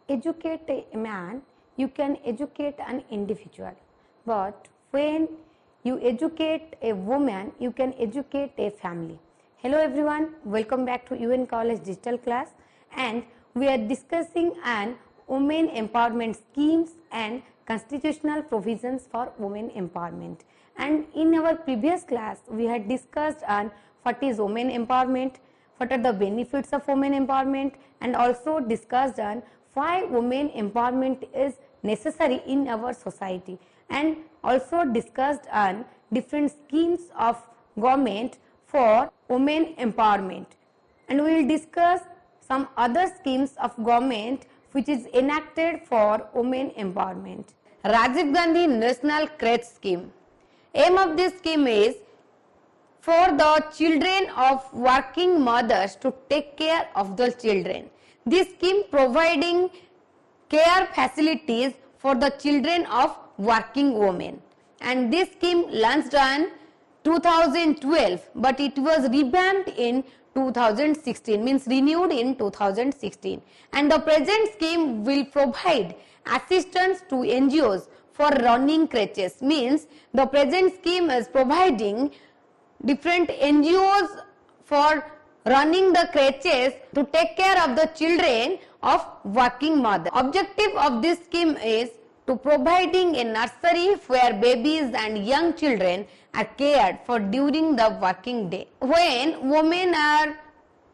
educate a man, you can educate an individual. But when you educate a woman, you can educate a family. Hello everyone, welcome back to UN College Digital Class, and we are discussing an women empowerment schemes and constitutional provisions for women empowerment. And in our previous class, we had discussed on what is women empowerment, what are the benefits of women empowerment, and also discussed on why women empowerment is necessary in our society, and also discussed on different schemes of government for women empowerment. And we will discuss some other schemes of government which is enacted for women empowerment. Rajiv Gandhi National Crèche Scheme. Aim of this scheme is for the children of working mothers to take care of the children. This scheme providing care facilities for the children of working women, and this scheme launched in 2012, but it was revamped in 2016, means renewed in 2016, and the present scheme will provide assistance to NGOs for running crèches. Means the present scheme is providing different NGOs for running the crèches to take care of the children of working mothers. Objective of this scheme is to providing a nursery where babies and young children are cared for during the working day. When women are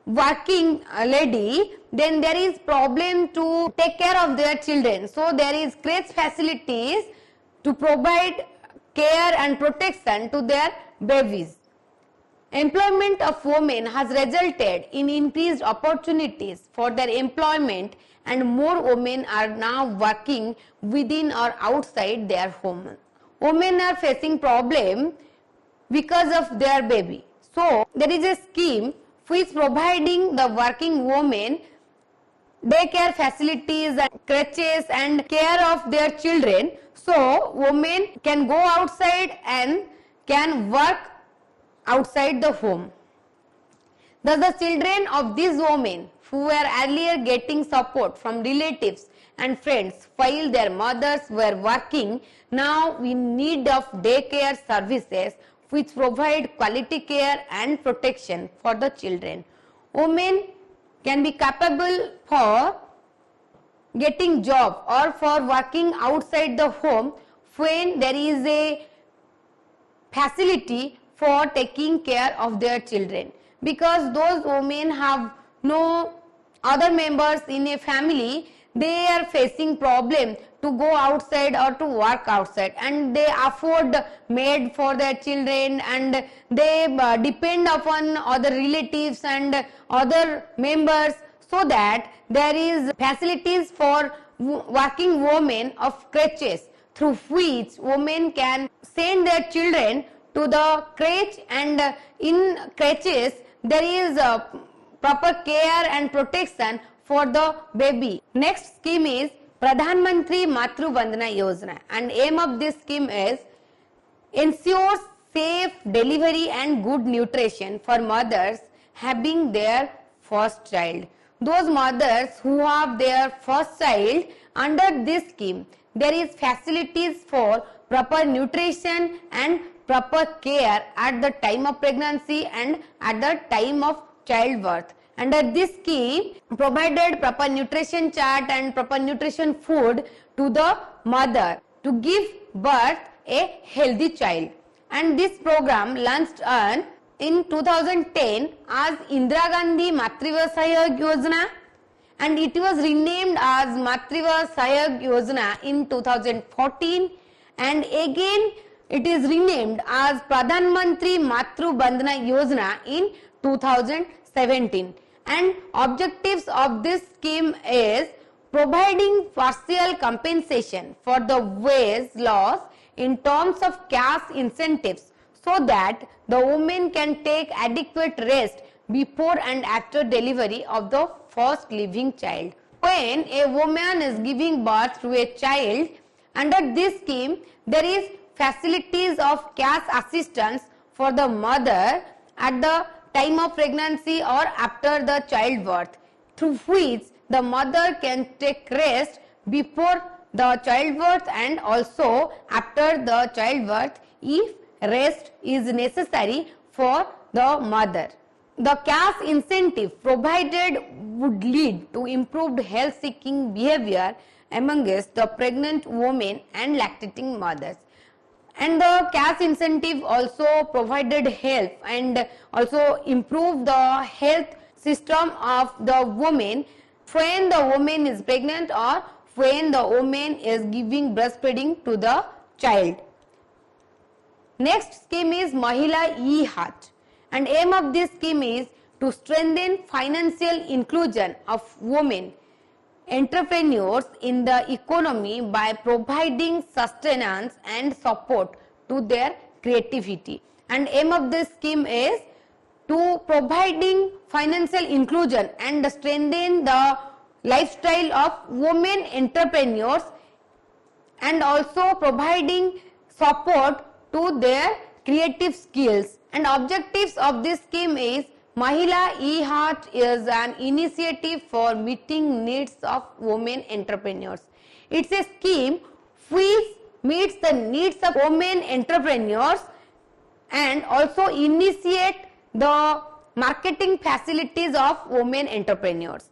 working lady, then there is problem to take care of their children. So there is crèche facilities to provide care and protection to their babies. Employment of women has resulted in increased opportunities for their employment, and more women are now working within or outside their home. Women are facing problem because of their baby. So there is a scheme which providing the working women daycare facilities and crèches and care of their children. So women can go outside and can work outside the home. Thus the children of these women who were earlier getting support from relatives and friends while their mothers were working, now in need of daycare services which provide quality care and protection for the children. Women can be capable for getting job or for working outside the home when there is a facility for taking care of their children, because those women have no other members in a family, they are facing problem to go outside or to work outside, and they afford maid for their children, and they depend upon other relatives and other members, so that there is facilities for working women of crèches through which women can send their children to the crèche, and in crèches there is proper care and protection for the baby. Next scheme is Pradhan Mantri Matru Vandana Yojana, and aim of this scheme is ensures safe delivery and good nutrition for mothers having their first child. Those mothers who have their first child, under this scheme there is facilities for proper nutrition and proper care at the time of pregnancy and at the time of childbirth. Under this scheme, provided proper nutrition chart and proper nutrition food to the mother to give birth a healthy child. And this program launched in 2010 as Indira Gandhi Matruva Sahyog Yojana, and it was renamed as Matruva Sahyog Yojana in 2014, and again it is renamed as Pradhan Mantri Matru Bandhana Yojana in 2017. And objectives of this scheme is providing partial compensation for the wage loss in terms of cash incentives, so that the woman can take adequate rest before and after delivery of the first living child. When a woman is giving birth to a child, under this scheme there is facilities of cash assistance for the mother at the time of pregnancy or after the childbirth, through which the mother can take rest before the childbirth and also after the childbirth if rest is necessary for the mother. The cash incentive provided would lead to improved health-seeking behavior amongst the pregnant women and lactating mothers. And the cash incentive also provided help and also improved the health system of the woman when the woman is pregnant or when the woman is giving breastfeeding to the child. Next scheme is Mahila E-Haat, and aim of this scheme is to strengthen financial inclusion of women entrepreneurs in the economy by providing sustenance and support to their creativity. And aim of this scheme is to providing financial inclusion and strengthen the lifestyle of women entrepreneurs and also providing support to their creative skills. And objectives of this scheme is Mahila E-Haat is an initiative for meeting needs of women entrepreneurs. It's a scheme which meets the needs of women entrepreneurs and also initiate the marketing facilities of women entrepreneurs.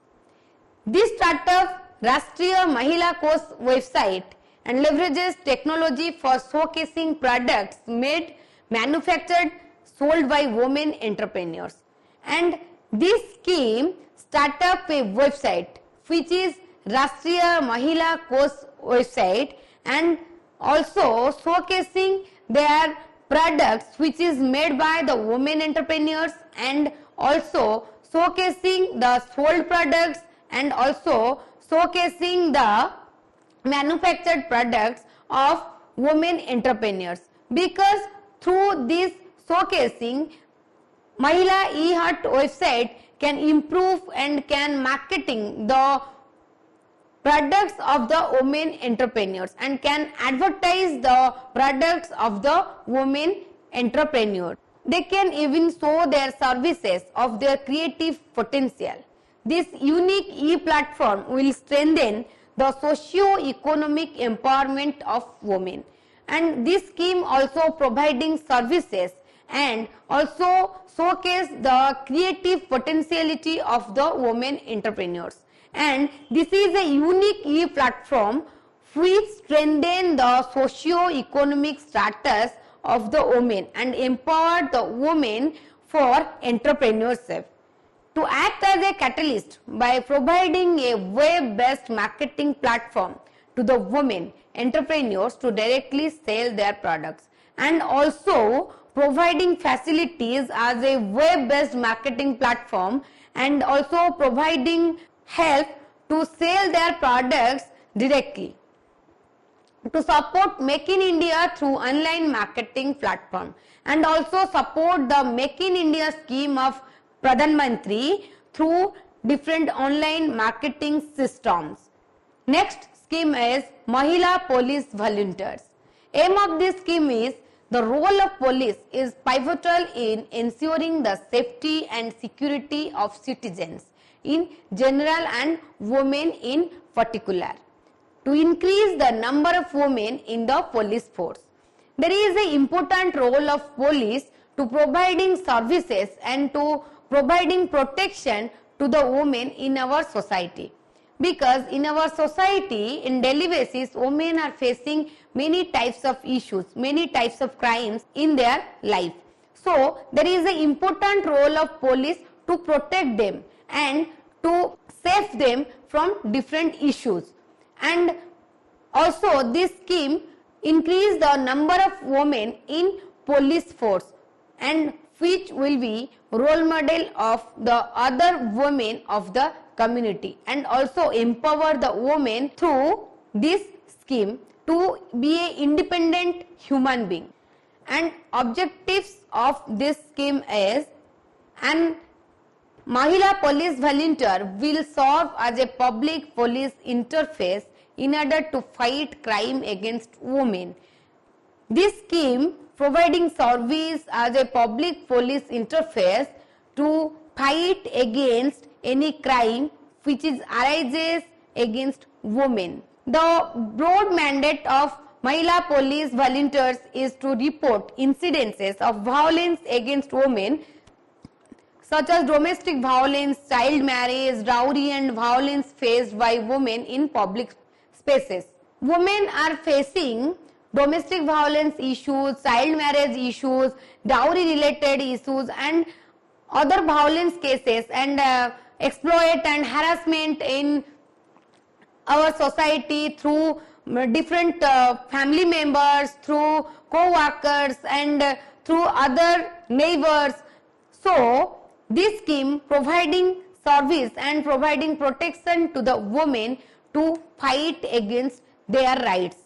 This startup Rashtriya Mahila Kosh website and leverages technology for showcasing products made, manufactured, sold by women entrepreneurs. And this scheme start up a website which is Rashtriya Mahila Kosh website and also showcasing their products which is made by the women entrepreneurs and also showcasing the sold products and also showcasing the manufactured products of women entrepreneurs, because through this showcasing Mahila E-Haat website can improve and can marketing the products of the women entrepreneurs and can advertise the products of the women entrepreneurs. They can even show their services of their creative potential. This unique e-platform will strengthen the socio-economic empowerment of women, and this scheme also providing services and also showcase the creative potentiality of the women entrepreneurs. And this is a unique e-platform which strengthen the socio-economic status of the women and empower the women for entrepreneurship. To act as a catalyst by providing a web-based marketing platform to the women entrepreneurs to directly sell their products, and also providing facilities as a web-based marketing platform and also providing help to sell their products directly. To support Make in India through online marketing platform and also support the Make in India scheme of Pradhan Mantri through different online marketing systems. Next scheme is Mahila Police Volunteers. Aim of this scheme is the role of police is pivotal in ensuring the safety and security of citizens in general and women in particular. To increase the number of women in the police force, there is an important role of police to providing services and to providing protection to the women in our society, because in our society in daily basis women are facing many types of issues, many types of crimes in their life. So there is an important role of police to protect them and to save them from different issues. And also this scheme increase the number of women in police force and which will be role model of the other women of the community and also empower the women through this scheme to be an independent human being. And objectives of this scheme is an Mahila Police Volunteer will serve as a public police interface in order to fight crime against women. This scheme providing service as a public police interface to fight against any crime which is arises against women. The broad mandate of Mahila police volunteers is to report incidences of violence against women such as domestic violence, child marriage, dowry and violence faced by women in public spaces. Women are facing domestic violence issues, child marriage issues, dowry related issues and other violence cases and exploit and harassment in our society through different family members, through co-workers and through other neighbors. So, this scheme providing service and providing protection to the women to fight against their rights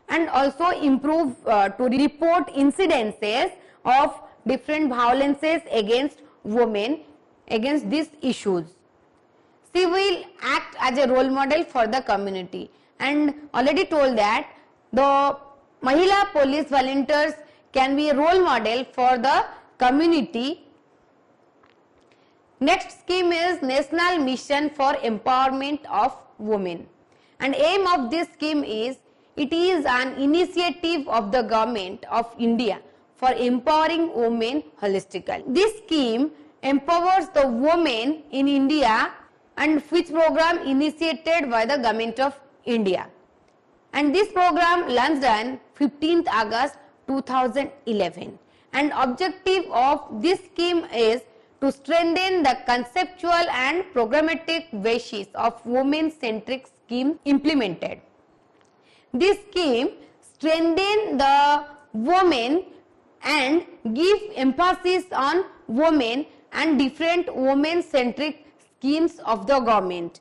and also improve to report incidences of different violences against women against these issues. She will act as a role model for the community, and already told that the Mahila police volunteers can be a role model for the community. Next scheme is National Mission for Empowerment of Women, and aim of this scheme is it is an initiative of the government of India for empowering women holistically. This scheme empowers the women in India and which program initiated by the government of India, and this program launched on 15th August 2011, and objective of this scheme is to strengthen the conceptual and programmatic basis of women-centric scheme implemented. This scheme strengthen the women and give emphasis on women and different women-centric schemes of the government.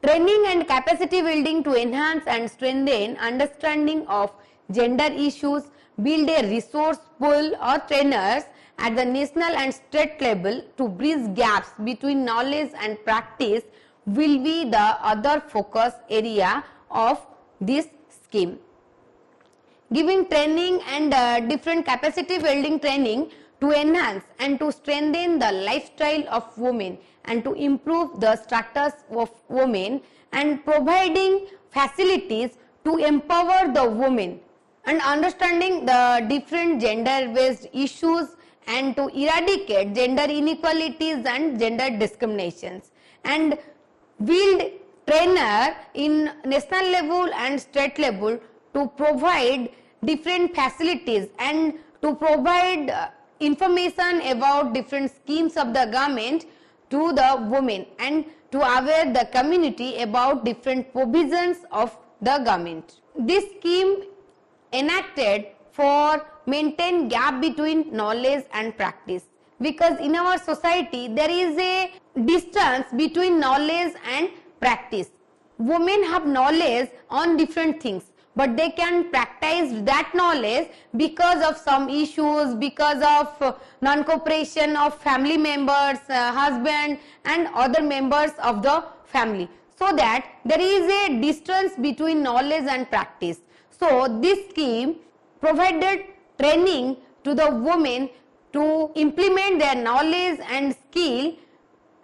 Training and capacity building to enhance and strengthen understanding of gender issues, build a resource pool or trainers at the national and state level to bridge gaps between knowledge and practice will be the other focus area of this scheme. Giving training and different capacity building training to enhance and to strengthen the lifestyle of women and to improve the status of women, and providing facilities to empower the women and understanding the different gender based issues and to eradicate gender inequalities and gender discriminations, and build trainer in national level and state level to provide different facilities and to provide information about different schemes of the government to the women and to aware the community about different provisions of the government. This scheme enacted for maintain gap between knowledge and practice, because in our society there is a distance between knowledge and practice. Women have knowledge on different things, but they can practice that knowledge because of some issues, because of non-cooperation of family members, husband and other members of the family. So that there is a distance between knowledge and practice. So this scheme provided training to the women to implement their knowledge and skill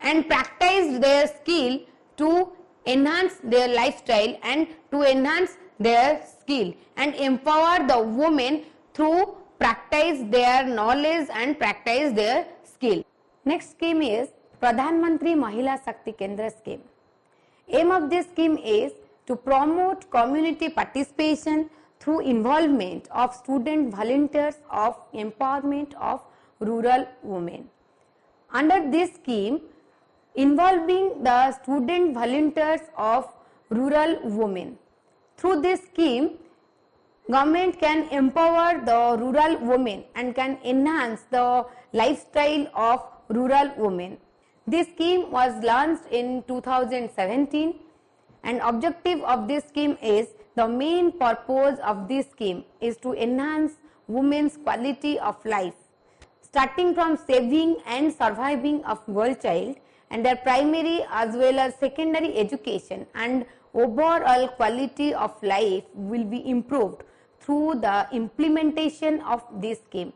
and practice their skill to enhance their lifestyle and to enhance their skill and empower the women through practice their knowledge and practice their skill. Next scheme is Pradhan Mantri Mahila Shakti Kendra scheme. Aim of this scheme is to promote community participation through involvement of student volunteers of empowerment of rural women. Under this scheme, involving the student volunteers of rural women. Through this scheme, government can empower the rural women and can enhance the lifestyle of rural women. This scheme was launched in 2017, and objective of this scheme is the main purpose of this scheme is to enhance women's quality of life, starting from saving and surviving of girl child and their primary as well as secondary education, and overall quality of life will be improved through the implementation of this scheme.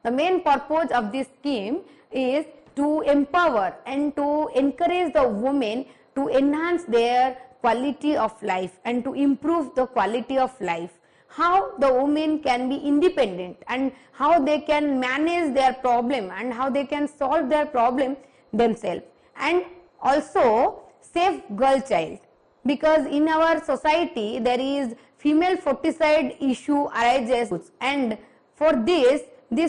The main purpose of this scheme is to empower and to encourage the women to enhance their quality of life and to improve the quality of life. How the women can be independent and how they can manage their problem and how they can solve their problem themselves, and also save girl child, because in our society there is female foeticide issue arises, and for this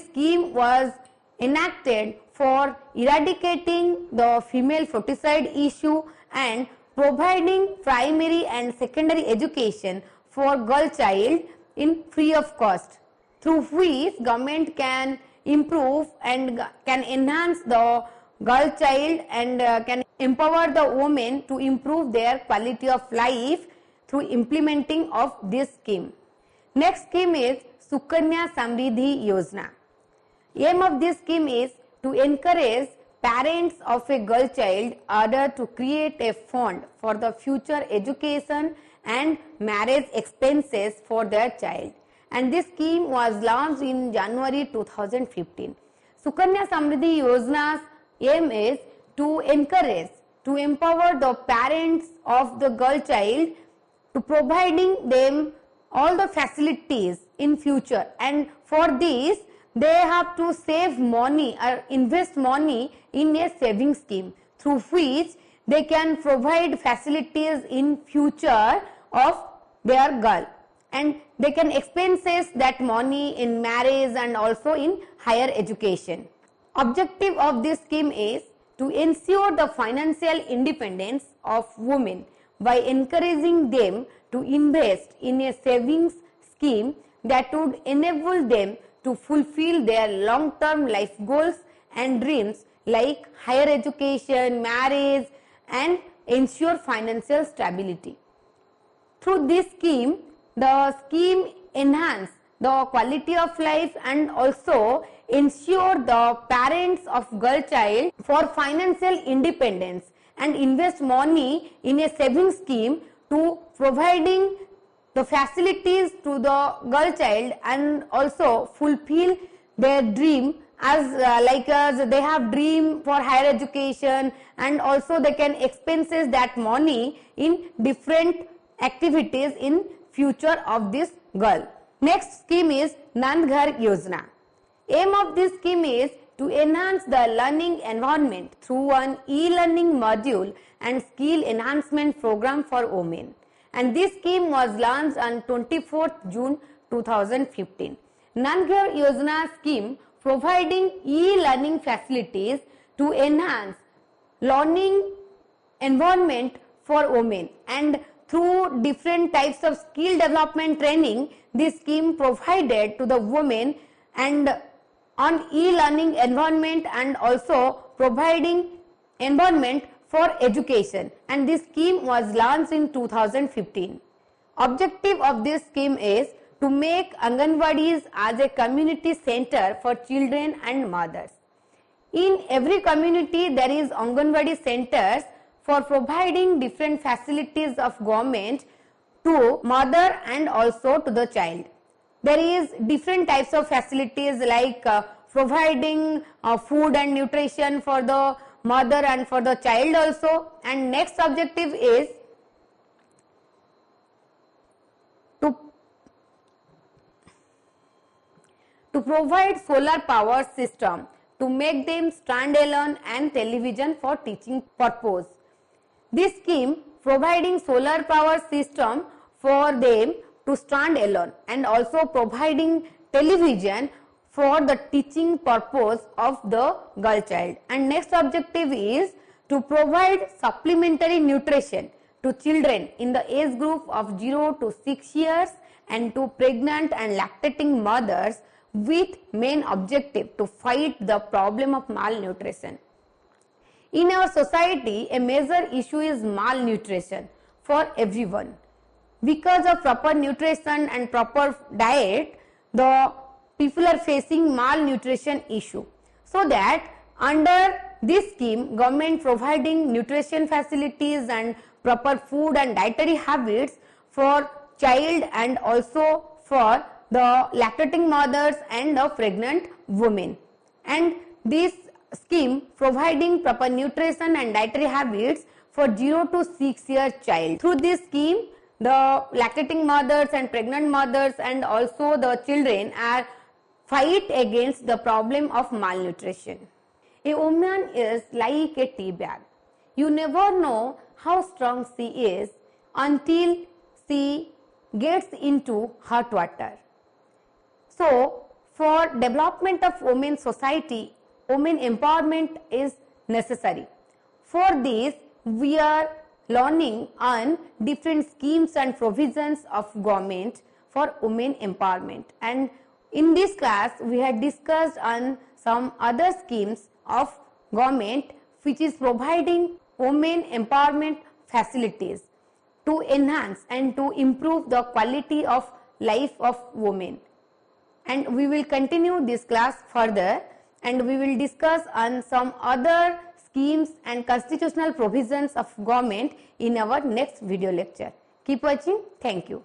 scheme was enacted for eradicating the female foeticide issue and providing primary and secondary education for girl child in free of cost, through which government can improve and can enhance the girl child and can empower the women to improve their quality of life through implementing of this scheme. Next scheme is Sukanya Samriddhi Yojana. Aim of this scheme is to encourage parents of a girl child in order to create a fund for the future education and marriage expenses for their child, and this scheme was launched in January 2015. Sukanya Samriddhi Yojana's aim is to encourage, to empower the parents of the girl child to providing them all the facilities in future, and for this they have to save money or invest money in a saving scheme through which they can provide facilities in future of their girl, and they can expenses that money in marriage and also in higher education. Objective of this scheme is to ensure the financial independence of women by encouraging them to invest in a savings scheme that would enable them to fulfill their long-term life goals and dreams like higher education, marriage, and ensure financial stability. Through this scheme, the scheme enhance the quality of life and also ensure the parents of girl child for financial independence and invest money in a saving scheme to providing the facilities to the girl child and also fulfill their dream as they have dream for higher education, and also they can expenses that money in different activities in future of this girl. Next scheme is Nand Ghar Yojana. Aim of this scheme is to enhance the learning environment through an e-learning module and skill enhancement program for women, and this scheme was launched on 24th June 2015. Nand Ghar Yojana scheme providing e-learning facilities to enhance learning environment for women, and through different types of skill development training, this scheme provided to the women and on e-learning environment and also providing environment for education, and this scheme was launched in 2015. Objective of this scheme is to make Anganwadis as a community center for children and mothers. In every community there is Anganwadi centers for providing different facilities of government to mother and also to the child. There is different types of facilities like providing food and nutrition for the mother and for the child also, and next objective is to provide solar power system to make them standalone and television for teaching purpose. This scheme providing solar power system for them to stand alone and also providing television for the teaching purpose of the girl child. And next objective is to provide supplementary nutrition to children in the age group of 0 to 6 years and to pregnant and lactating mothers, with main objective to fight the problem of malnutrition. In our society, a major issue is malnutrition for everyone. Because of proper nutrition and proper diet, the people are facing malnutrition issue. So that under this scheme, government providing nutrition facilities and proper food and dietary habits for child and also for the lactating mothers and the pregnant women. And this scheme providing proper nutrition and dietary habits for 0 to 6-year child. Through this scheme, the lactating mothers and pregnant mothers and also the children are fight against the problem of malnutrition. A woman is like a tea bag. You never know how strong she is until she gets into hot water. So, for development of women's society, women empowerment is necessary. For this, we are learning on different schemes and provisions of government for women empowerment. And in this class, we had discussed on some other schemes of government which is providing women empowerment facilities to enhance and to improve the quality of life of women. And we will continue this class further and we will discuss on some other schemes and constitutional provisions of government in our next video lecture. Keep watching. Thank you.